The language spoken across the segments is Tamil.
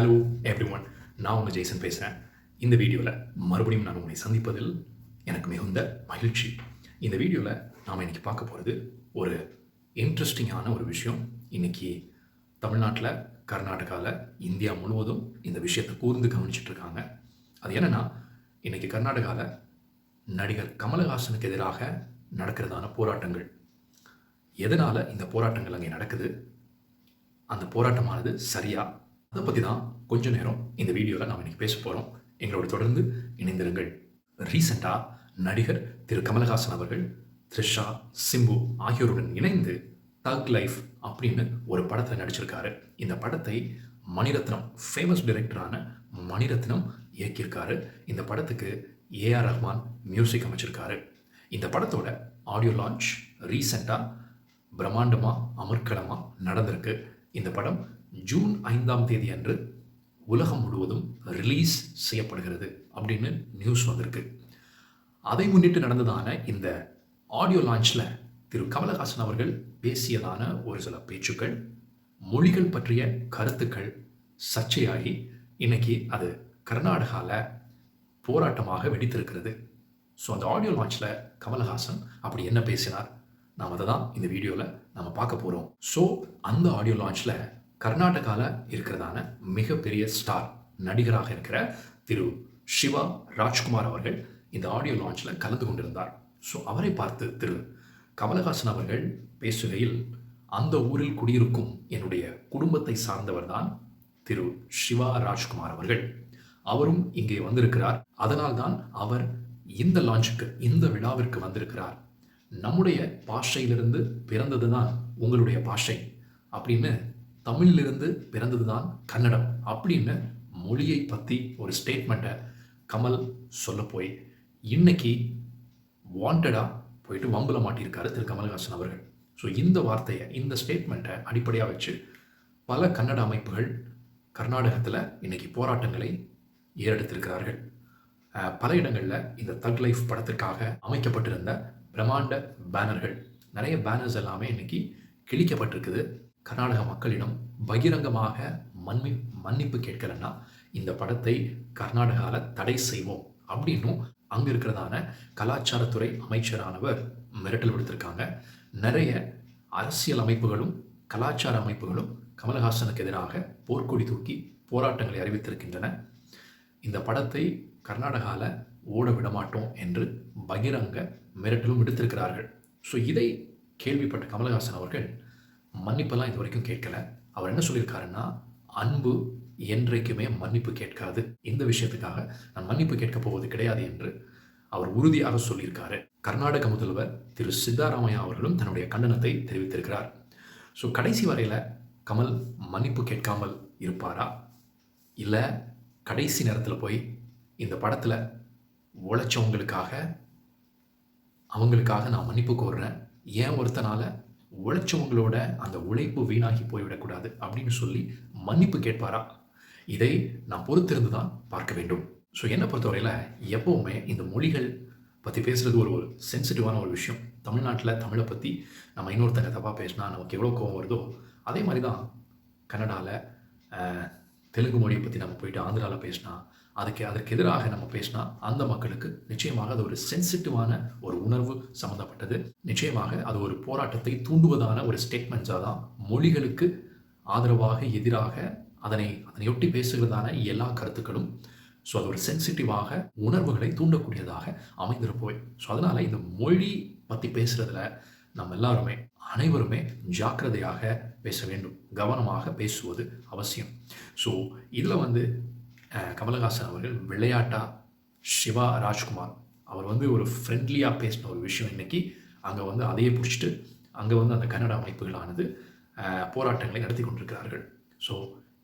ஹலோ எவ்ரிஒன், நான் உங்கள் ஜெய்சன் பேசுகிறேன். இந்த வீடியோவில் மறுபடியும் நான் உங்களை சந்திப்பதில் எனக்கு மிகுந்த மகிழ்ச்சி. இந்த வீடியோவில் நாம் இன்றைக்கி பார்க்க போகிறது ஒரு இன்ட்ரெஸ்டிங்கான ஒரு விஷயம். இன்றைக்கி தமிழ்நாட்டில், கர்நாடகாவில், இந்தியா முழுவதும் இந்த விஷயத்தை கூர்ந்து கவனிச்சிட்டு இருக்காங்க. அது என்னென்னா, இன்றைக்கி கர்நாடகாவில் நடிகர் கமலஹாசனுக்கு எதிராக நடக்கிறதான போராட்டங்கள். எதனால் இந்த போராட்டங்கள் அங்கே நடக்குது, அந்த போராட்டமானது சரியா, அதை பற்றி தான் கொஞ்ச நேரம் இந்த வீடியோவில் நாம் இன்றைக்கி பேச போகிறோம். எங்களோட தொடர்ந்து இணைந்திருங்கள். ரீசெண்டாக நடிகர் திரு கமலஹாசன் அவர்கள் த்ரிஷா, சிம்பு ஆகியோருடன் இணைந்து தக் லைஃப் அப்படின்னு ஒரு படத்தில் நடிச்சிருக்காரு. இந்த படத்தை மணிரத்னம், ஃபேமஸ் டைரக்டரான மணிரத்னம் இயக்கியிருக்காரு. இந்த படத்துக்கு ஏஆர் ரஹ்மான் மியூசிக் அமைச்சிருக்காரு. இந்த படத்தோட ஆடியோ லான்ச் ரீசெண்டாக பிரம்மாண்டமாக அமர்க்களமாக நடந்திருக்கு. இந்த படம் ஜூன் 5ஆம் தேதி அன்று உலகம் முழுவதும் ரிலீஸ் செய்யப்படுகிறது அப்படின்னு நியூஸ் வந்திருக்கு. அதை முன்னிட்டு நடந்ததான இந்த ஆடியோ லான்ச்சில் திரு கமலஹாசன் அவர்கள் பேசியதான ஒரு சில பேச்சுக்கள், மொழிகள் பற்றிய கருத்துக்கள் சர்ச்சையாகி இன்னைக்கு அது கர்நாடகாவில் போராட்டமாக வெடித்திருக்கிறது. ஸோ அந்த ஆடியோ லான்ச்சில் கமலஹாசன் அப்படி என்ன பேசினார், நாம் அதை தான் இந்த வீடியோவில் நம்ம பார்க்க போகிறோம். ஸோ அந்த ஆடியோ லான்ச்சில் கர்நாடகாவில் இருக்கிறதான மிகப்பெரிய ஸ்டார் நடிகராக இருக்கிற திரு சிவா ராஜ்குமார் அவர்கள் இந்த ஆடியோ லான்ச்சில் கலந்து கொண்டிருந்தார். ஸோ அவரை பார்த்து திரு கமலஹாசன் அவர்கள் பேசுகையில், அந்த ஊரில் குடியிருக்கும் என்னுடைய குடும்பத்தை சார்ந்தவர் தான் திரு சிவா ராஜ்குமார் அவர்கள். அவரும் இங்கே வந்திருக்கிறார். அதனால்தான் அவர் இந்த லான்ச்சுக்கு, இந்த விழாவிற்கு வந்திருக்கிறார். நம்முடைய பாஷையிலிருந்து பிறந்தது தான் உங்களுடைய பாஷை அப்படின்னு, தமிழிலிருந்து பிறந்தது தான் கன்னடம் அப்படின்னு மொழியை பற்றி ஒரு ஸ்டேட்மெண்ட்டை கமல் சொல்ல போய் இன்னைக்கு வாண்டடாக போயிட்டு வம்பில் மாட்டியிருக்காரு திரு கமலஹாசன் அவர்கள். ஸோ இந்த வார்த்தையை, இந்த ஸ்டேட்மெண்ட்டை அடிப்படையாக வச்சு பல கன்னட அமைப்புகள் கர்நாடகத்தில் இன்னைக்கு போராட்டங்களை ஏறெடுத்திருக்கிறார்கள். பல இடங்களில் இந்த தக் லைஃப் படத்திற்காக அமைக்கப்பட்டிருந்த பிரம்மாண்ட பேனர்கள், நிறைய பேனர்ஸ் எல்லாமே இன்னைக்கு கிழிக்கப்பட்டிருக்குது. கர்நாடக மக்களிடம் பகிரங்கமாக மன்னிப்பு கேட்கலன்னா இந்த படத்தை கர்நாடகாவில் தடை செய்வோம் அப்படின்னும் அங்கே இருக்கிறதான கலாச்சாரத்துறை அமைச்சரானவர் மிரட்டல் விடுத்திருக்காங்க. நிறைய அரசியல் அமைப்புகளும் கலாச்சார அமைப்புகளும் கமலஹாசனுக்கு எதிராக போர்க்கொடி தூக்கி போராட்டங்களை அறிவித்திருக்கின்றன. இந்த படத்தை கர்நாடகாவில் ஓட விடமாட்டோம் என்று பகிரங்க மிரட்டலும் விடுத்திருக்கிறார்கள். ஸோ இதை கேள்விப்பட்ட கமலஹாசன் அவர்கள் மன்னிப்பெல்லாம் இது வரைக்கும் கேட்கல. அவர் என்ன சொல்லியிருக்காருன்னா, அன்பு என்றைக்குமே மன்னிப்பு கேட்காது, இந்த விஷயத்துக்காக நான் மன்னிப்பு கேட்கப் போவது கிடையாது என்று அவர் உறுதியாக சொல்லியிருக்காரு. கர்நாடக முதல்வர் திரு சித்தாராமையா அவர்களும் தன்னுடைய கண்டனத்தை தெரிவித்திருக்கிறார். ஸோ கடைசி வரையில் கமல் மன்னிப்பு கேட்காமல் இருப்பாரா, இல்லை கடைசி நேரத்தில் போய் இந்த படத்தில் அவங்களுக்காக நான் மன்னிப்பு கோர்றேன், ஏன் ஒருத்தனால உழைச்சவங்களோட அந்த உழைப்பு வீணாகி போய்விடக்கூடாது அப்படின்னு சொல்லி மன்னிப்பு கேட்பாரா, இதை நான் பொறுத்திருந்து தான் பார்க்க வேண்டும். ஸோ என்னை பொறுத்தவரையில் எப்போவுமே இந்த மொழிகள் பற்றி பேசுகிறது ஒரு சென்சிட்டிவான ஒரு விஷயம். தமிழ்நாட்டில் தமிழை பற்றி நம்ம இன்னொருத்தங்க தப்பாக பேசினா நமக்கு எவ்வளோ கோவம் வருதோ, அதே மாதிரி தான் கன்னடாவில் தெலுங்கு மொழியை பற்றி நம்ம போயிட்டு ஆந்திராவில் பேசினா, அதற்கு எதிராக நம்ம பேசினா அந்த மக்களுக்கு நிச்சயமாக அது ஒரு சென்சிட்டிவான ஒரு உணர்வு சம்மந்தப்பட்டது. நிச்சயமாக அது ஒரு போராட்டத்தை தூண்டுவதான ஒரு ஸ்டேட்மெண்ட்ஸாக தான் மொழிகளுக்கு ஆதரவாக, எதிராக அதனையொட்டி பேசுகிறதான எல்லா கருத்துக்களும். ஸோ அது ஒரு சென்சிட்டிவாக உணர்வுகளை தூண்டக்கூடியதாக அமைந்திருப்போம். ஸோ அதனால் இந்த மொழி பற்றி பேசுகிறதுல நம்ம எல்லாருமே, அனைவருமே ஜாக்கிரதையாக பேச வேண்டும், கவனமாக பேசுவது அவசியம். ஸோ இதில் கமலஹாசன் அவர்கள் விளையாட்டா சிவா ராஜ்குமார் அவர் ஒரு ஃப்ரெண்ட்லியாக பேசின ஒரு விஷயம் இன்னைக்கு அங்கே அதையே பிடிச்சிட்டு அங்கே அந்த கன்னட அமைப்புகளானது போராட்டங்களை நடத்தி கொண்டிருக்கிறார்கள். ஸோ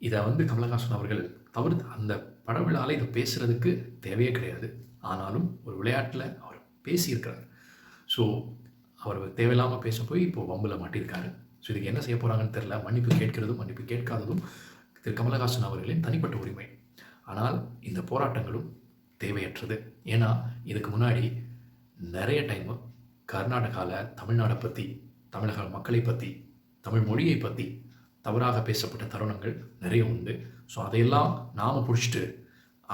இதை கமலஹாசன் அவர்கள் தவிர்த்து அந்த பட விழாவில் இதை பேசுகிறதுக்கு தேவையே கிடையாது. ஆனாலும் ஒரு விளையாட்டில் அவர் பேசியிருக்கிறார். ஸோ அவர் தேவையில்லாமல் பேச போய் இப்போது வம்பில் மாட்டியிருக்காரு. ஸோ இதுக்கு என்ன செய்ய போகிறாங்கன்னு தெரில. மன்னிப்பு கேட்கிறதும் மன்னிப்பு கேட்காததும் திரு கமலஹாசன் அவர்களின் தனிப்பட்ட உரிமை. ஆனால் இந்த போராட்டங்களும் தேவையற்றது. ஏன்னா இதுக்கு முன்னாடி நிறைய டைமு கர்நாடகாவில் தமிழ்நாடை பற்றி, தமிழக மக்களை பற்றி, தமிழ் மொழியை பற்றி, தவறாக பேசப்பட்ட தருணங்கள் நிறைய உண்டு. ஸோ அதையெல்லாம் நாம் பிடிச்சிட்டு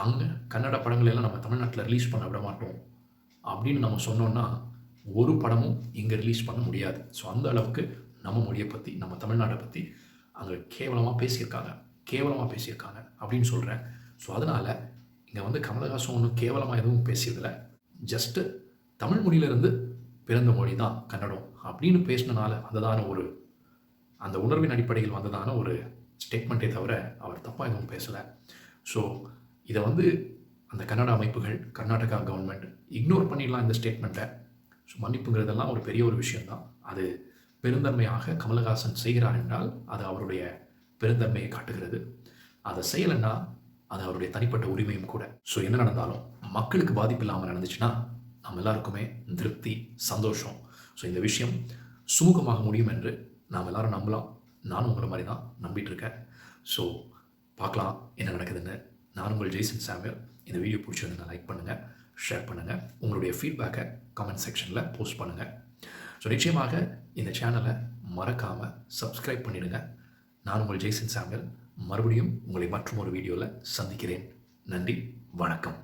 அங்கே கன்னட படங்கள் எல்லாம் நம்ம தமிழ்நாட்டில் ரிலீஸ் பண்ண விட மாட்டோம் அப்படின்னு நம்ம சொன்னோன்னா ஒரு படமும் இங்கே ரிலீஸ் பண்ண முடியாது. ஸோ அந்த அளவுக்கு நம்ம மொழியை பற்றி, நம்ம தமிழ்நாட்டை பற்றி அங்கே கேவலமாக பேசியிருக்காங்க அப்படின்னு சொல்கிறேன். ஸோ அதனால் இங்கே வந்து கமலஹாசன் ஒன்றும் கேவலமாக எதுவும் பேசியதில்ல. ஜஸ்ட்டு தமிழ் மொழியிலிருந்து பிறந்த மொழி தான் கன்னடம் அப்படின்னு பேசினனால அந்த உணர்வின் அடிப்படையில் வந்ததான ஒரு ஸ்டேட்மெண்ட்டே தவிர அவர் தப்பாக எதுவும் பேசலை. ஸோ இதை வந்து அந்த கன்னட அமைப்புகள், கர்நாடகா கவர்மெண்ட் இக்னோர் பண்ணிடலாம் இந்த ஸ்டேட்மெண்ட்டை. ஸோ மன்னிப்புங்கிறதெல்லாம் ஒரு பெரிய ஒரு விஷயந்தான். அது பெருந்தன்மையாக கமலஹாசன் செய்கிறார் என்றால் அது அவருடைய பெருந்தன்மையை காட்டுகிறது. அதை செய்யலைன்னா அது அவருடைய தனிப்பட்ட உரிமையும் கூட. ஸோ என்ன நடந்தாலும் மக்களுக்கு பாதிப்பு இல்லாமல் நடந்துச்சுன்னா நம்ம எல்லாருக்குமே திருப்தி, சந்தோஷம். ஸோ இந்த விஷயம் சுமூகமாக முடியும் என்று நாம் எல்லாரும் நம்பலாம். நானும் உங்களை மாதிரி தான் நம்பிட்டுருக்கேன். ஸோ பார்க்கலாம் என்ன நடக்குதுன்னு. நான் உங்கள் ஜெய்சன் சாமுவேல். இந்த வீடியோ பிடிச்சிருந்தா லைக் பண்ணுங்கள், ஷேர் பண்ணுங்கள், உங்களுடைய ஃபீட்பேக்கை கமெண்ட் செக்ஷனில் போஸ்ட் பண்ணுங்கள். ஸோ நிச்சயமாக இந்த சேனலை மறக்காமல் சப்ஸ்கிரைப் பண்ணிடுங்க. நான் உங்கள் ஜெய்சன் சாமுவேல். மறுபடியும் உங்களை மற்றும் ஒரு வீடியோவில் சந்திக்கிறேன். நன்றி, வணக்கம்.